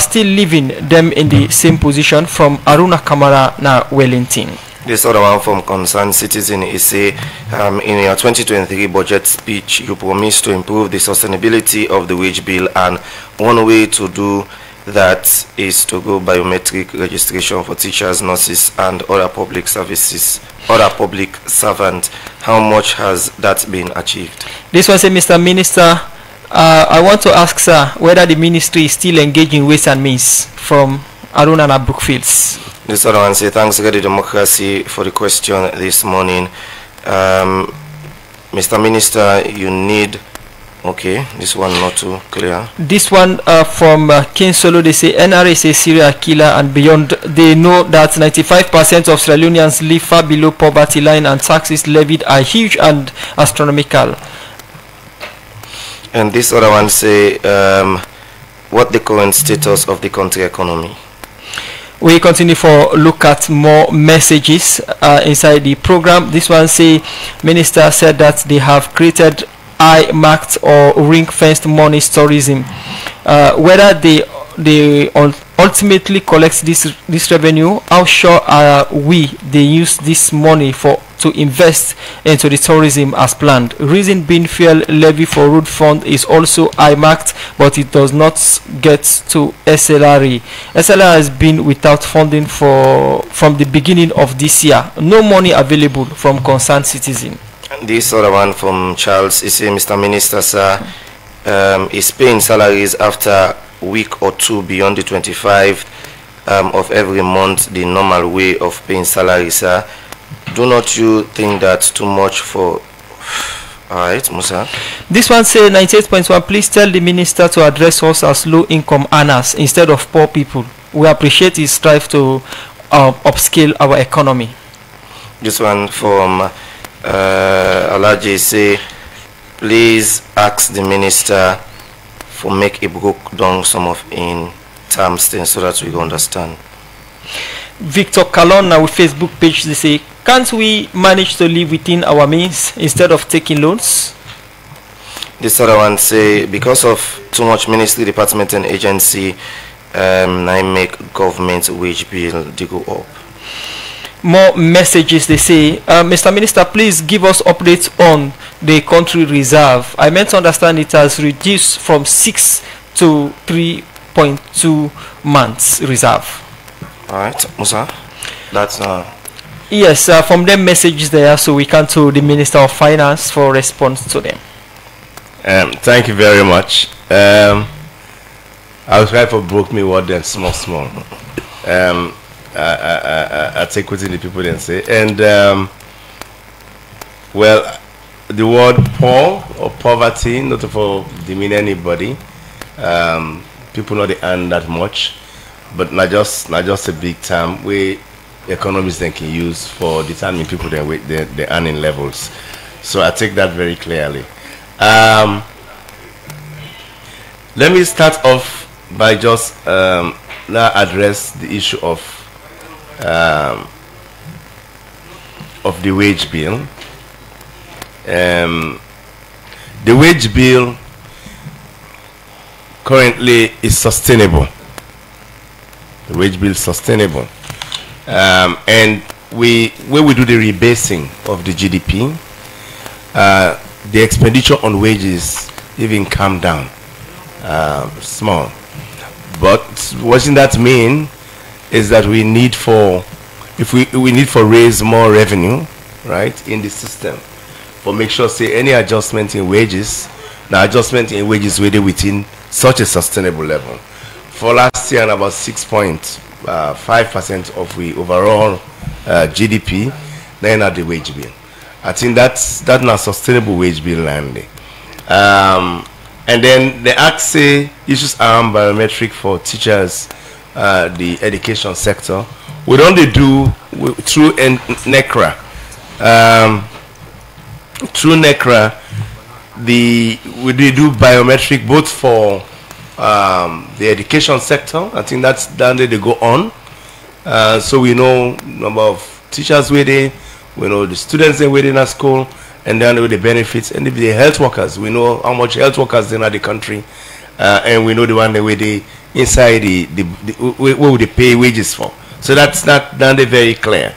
still leaving them in the same position? From Aruna Kamara na Wellington. This other one from Concerned Citizen is say, in your 2023 budget speech, you promised to improve the sustainability of the wage bill, and one way to do that is to go biometric registration for teachers, nurses, and other public services, other public servants. How much has that been achieved? This one say, Mr. Minister, I want to ask, sir, whether the ministry is still engaging ways and means. From Aruna na Brookfields. This other one say, thanks Radio Democracy for the question this morning. Mr. Minister, you need... Okay, this one not too clear. This one from King Solo, they say NRA is a serial killer and beyond. They know that 95% of Sierra Leoneans live far below poverty line and taxes levied are huge and astronomical. And this other one say, what the current status of the country economy? We continue for look at more messages inside the program. This one say, Minister said that they have created eye-marked or ring-fenced money tourism. Whether they ultimately collect this revenue, how sure are we they use this money to invest into the tourism as planned? Reason being, fuel levy for road fund is also eye-marked, but it does not get to SLRE. SLR has been without funding from the beginning of this year. No money available. From Concerned Citizen. This other one from Charles is saying, Mr. Minister, sir, is paying salaries after a week or two beyond the 25th of every month the normal way of paying salaries, sir? Do not you think that's too much for... Alright, Musa. This one say 98.1, please tell the minister to address us as low-income earners instead of poor people. We appreciate his strive to upscale our economy. This one from... Alaji say, please ask the minister for make a broke down some of in terms then so that we can understand. Victor Kalon now with Facebook page, they say, can't we manage to live within our means instead of taking loans? This other one say, because of too much ministry, department and agency, I make government wage bill they go up. More messages, they say, Mr. Minister, please give us updates on the country reserve. I meant to understand it has reduced from 6 to 3.2 months reserve. All right, Musa. That's Yes, from them messages there, so we come to the Minister of Finance for response to them. Thank you very much. I was trying for broke me word then small. I take what the people then say. And well, the word poor or poverty, not for demean anybody. People know they earn that much, but not just a big term we economists then can use for determining people their earning levels. So I take that very clearly. Let me start off by just now address the issue of the wage bill. The wage bill currently is sustainable. The wage bill is sustainable. And when we do the rebasing of the GDP, the expenditure on wages even come down small. But what does that mean is that we need for raise more revenue, right, in the system, for make sure say any adjustment in wages, the adjustment in wages within such a sustainable level. For last year, about 6.5% of the overall GDP, then at the wage bill. I think that's not sustainable wage bill landing. And then the Act say issues around biometric for teachers, the education sector. We don't do through NECRA. Through NECRA, we do biometric both for the education sector. I think that's down there they go on. So we know number of teachers waiting, we know the students they're waiting at school, and then with the benefits, and if the health workers, we know how much health workers in the country, and we know the one where they inside where would they pay wages for. So that's not down there very clear.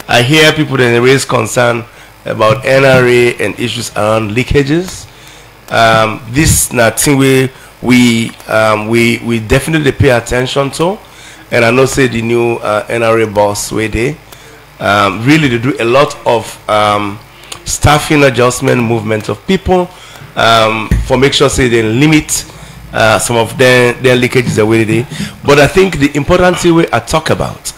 I hear people that raise concern about NRA and issues around leakages. This nothing we definitely pay attention to, and I know say the new NRA boss where they really they do a lot of staffing adjustment movement of people for make sure say they limit some of their leakages away they. But I think the important thing I talk about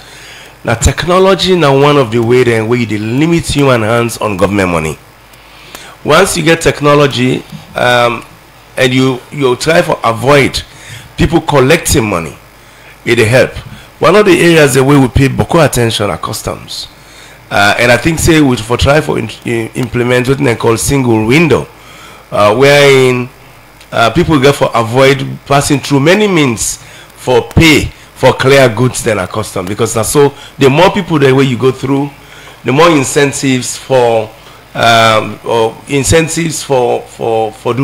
now, technology now one of the way then where they limit human hands on government money. Once you get technology and you try to avoid people collecting money, it help. One of the areas that we pay beaucoup attention are customs, and I think say we for try for implement what they call single window, wherein people get for avoid passing through many means for pay for clear goods than a custom, because now so the more people the way you go through, the more incentives for do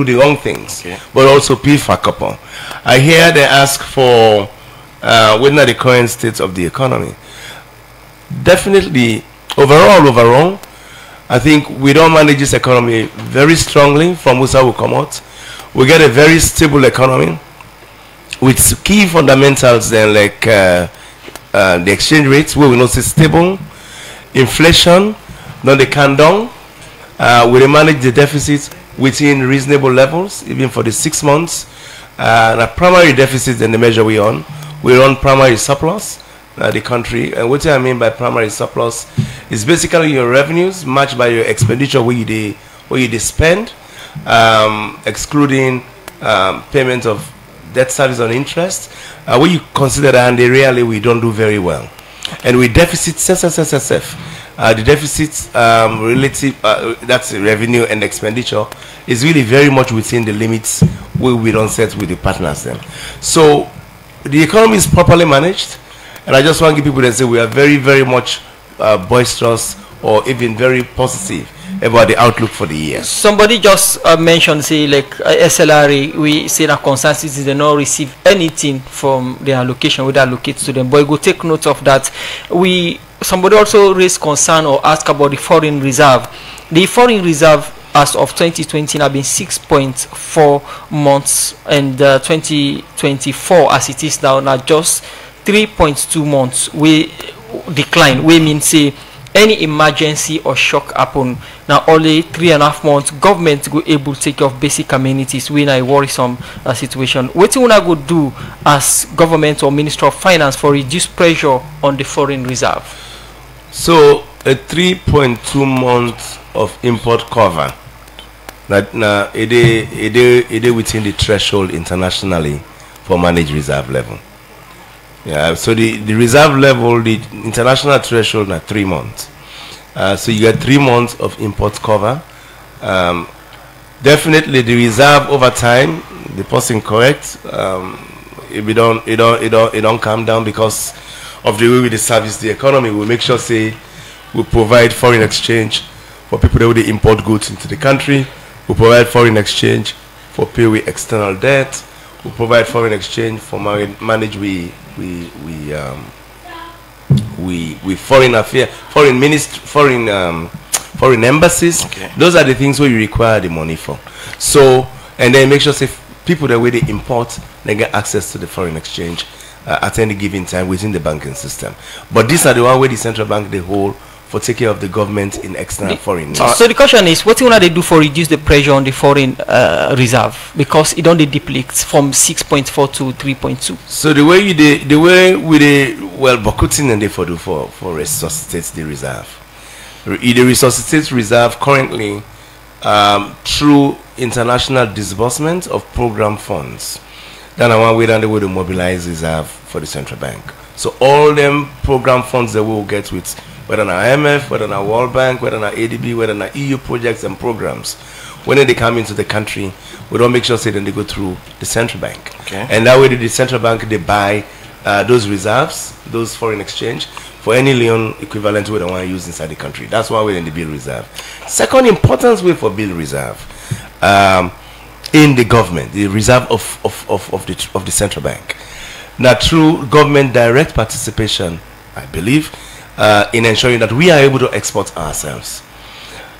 the wrong things, okay, but also pay for a couple. I hear they ask for whether the current state of the economy. Definitely, overall, I think we don't manage this economy very strongly. From Musa will come out, we get a very stable economy with key fundamentals then like the exchange rates where we know it's stable, inflation, not the can down. We manage the deficit within reasonable levels, even for the 6 months. The primary deficit and the measure we run primary surplus, the country. And what I mean by primary surplus is basically your revenues matched by your expenditure where you spend, excluding payment of debt service on interest. Where you consider that, and really we don't do very well. And with deficit, the deficit relative, that's revenue and expenditure, is really very much within the limits where we don't set with the partners then. So the economy is properly managed, and I just want to give people that say we are very, very much boisterous or even very positive about the outlook for the year. Somebody just mentioned, say, like SLRA, we say that consensus is they not receive anything from the allocation we allocate to them, but we go take note of that. Somebody also raised concern or asked about the foreign reserve. The foreign reserve as of 2020 have been 6.4 months, and 2024 as it is now just 3.2 months we decline, we mean say any emergency or shock happen, now only 3.5 months government go able to take care of basic amenities when I worrisome situation. What you wanna go do as government or Minister of Finance for reduce pressure on the foreign reserve? So a 3.2 months of import cover, that now it is within the threshold internationally for managed reserve level. Yeah, so the reserve level, the international threshold na 3 months. So you get 3 months of import cover. Definitely the reserve over time, the person correct, it don't come down because of the way we service the economy. We make sure say we provide foreign exchange for people that will import goods into the country. We provide foreign exchange for pay with external debt. We provide foreign exchange for manage foreign affairs, foreign embassies. Okay. Those are the things where you require the money for. So, and then make sure say people that way they import, they get access to the foreign exchange at any given time within the banking system. But these are the one where the central bank they hold for taking care of the government in external foreign needs. So the question is, what you they do for reduce the pressure on the foreign reserve, because it only depletes from 6.4 to 3.2. So the way Bokutin and they for do for resuscitate the reserve. The resuscitate reserve currently through international disbursement of program funds. Then one way down the way to mobilize reserve for the central bank. So all them program funds that we will get with whether an IMF, whether an World Bank, whether an ADB, whether an EU projects and programs, when they come into the country, we don't make sure say then they go through the central bank. Okay. And that way the central bank they buy those reserves, those foreign exchange for any Leone equivalent we don't want to use inside the country. That's one way in the bill reserve. Second important way for bill reserve in the government, the reserve of the central bank. Now through government direct participation, I believe, in ensuring that we are able to export ourselves.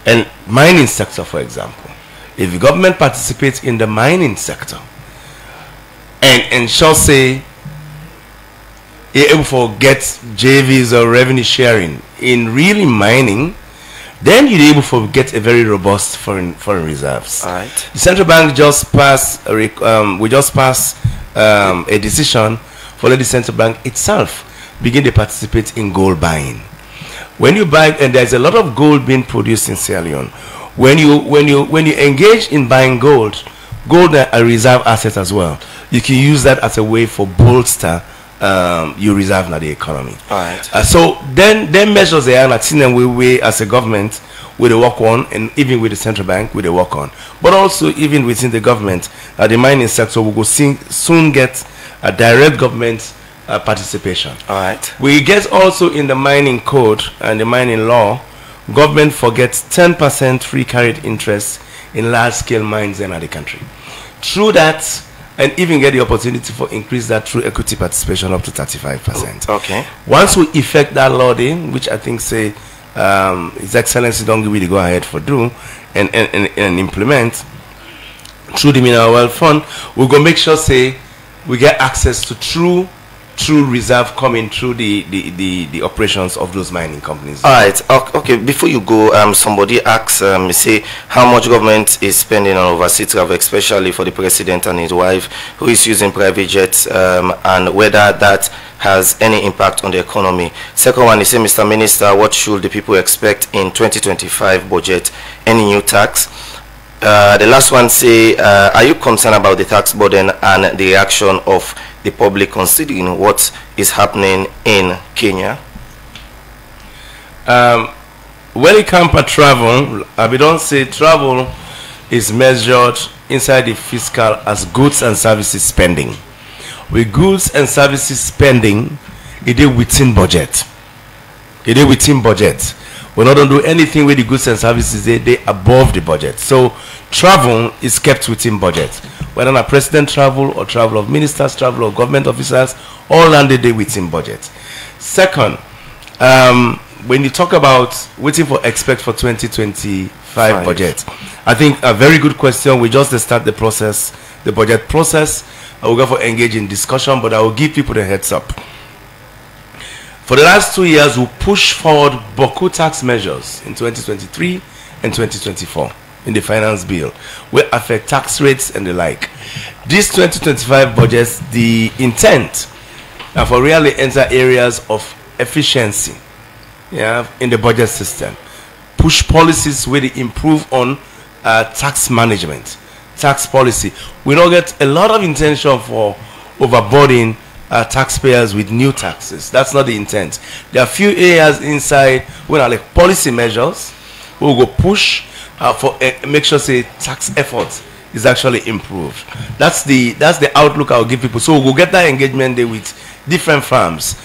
And mining sector, for example, if the government participates in the mining sector and ensure say you're able to get JVs or revenue sharing in really mining, then you're able to get a very robust foreign reserves. All right. The central bank just passed a decision for the central bank itself begin to participate in gold buying. When you buy, and there's a lot of gold being produced in Sierra Leone. When you engage in buying gold are a reserve asset as well. You can use that as a way for bolster your reserve in the economy. All right. So then measures they are not seen and we as a government with a work on, and even with the central bank with a work on. But also even within the government, the mining sector will go soon get a direct government participation. All right. We get also in the mining code and the mining law, government forgets 10% free carried interest in large scale mines in the country. Through that, and even get the opportunity for increase that through equity participation up to 35%. Okay. Once we effect that law in, which I think say His Excellency don't give me the go ahead for do and implement through the Mineral Wealth Fund, we're gonna make sure say we get access to true reserve coming through the operations of those mining companies. All right. Okay. Before you go, somebody asks, say how much government is spending on overseas travel, especially for the president and his wife, who is using private jets, and whether that has any impact on the economy. Second one, he say, Mr. Minister, what should the people expect in 2025 budget? Any new tax? The last one say, are you concerned about the tax burden and the reaction of the public considering what is happening in Kenya? When it comes to travel, I don't say travel is measured inside the fiscal as goods and services spending. With goods and services spending, it is within budget. It is within budget. We're not going to do anything with the goods and services, they above the budget. So travel is kept within budget. Whether a president travel or travel of ministers, travel of government officers, all landed there within budget. Second, when you talk about waiting for expect for 2025 budget, I think a very good question. We just start the process, the budget process. I will go for engage in discussion, but I will give people the heads up. For the last 2 years, we pushed forward Boku tax measures in 2023 and 2024 in the finance bill, will affect tax rates and the like. This 2025 budget, the intent for really enter areas of efficiency, in the budget system, push policies where they improve on tax management, tax policy. We don't get a lot of intention for overburdening taxpayers with new taxes. That's not the intent. There are few areas inside when are like policy measures we will go push for make sure say tax effort is actually improved. That's the outlook I'll give people. So we'll get that engagement there with different firms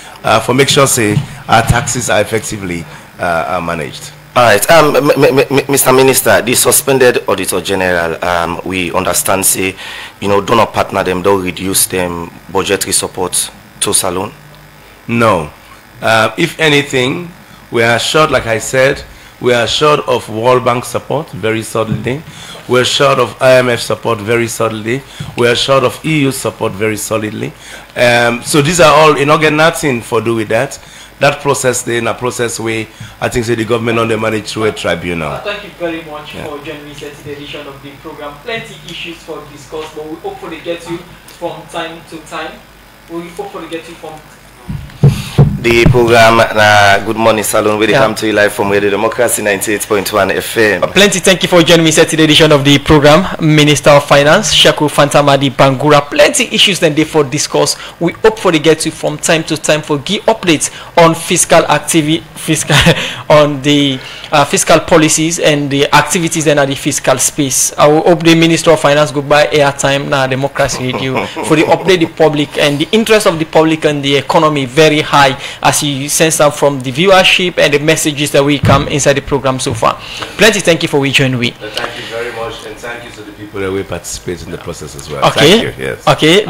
for make sure say our taxes are effectively managed. All right, Mr. Minister, the suspended Auditor General, we understand say, do not partner them, don't reduce them budgetary support to Salone? No. If anything, we are short, like I said, we are short of World Bank support very solidly. We are short of IMF support very solidly. We are short of EU support very solidly. So these are all, get nothing for do with that. That process, then a process where I think say the government on the manage through a tribunal. Thank you very much for joining me at the edition of the program. Plenty issues for discuss, but we hopefully get you from time to time. We hopefully get you from the program Good Morning Salone, where they come to you live from Radio Democracy 98.1 FM. Plenty thank you for joining me at the edition of the program. Minister of Finance, Sheku Bangura. Plenty issues then they for discuss. We hopefully get you from time to time for give updates on fiscal activity, on the fiscal policies and the activities then at the fiscal space. I will hope the Minister of Finance go buy airtime now Democracy Radio for the update the public, and the interest of the public and the economy very high as you sense out from the viewership and the messages that we come inside the program so far. Plenty thank you for joining me. Thank you very much, and thank you to the people that will participate in the process as well. Okay. Thank you. Yes. Okay.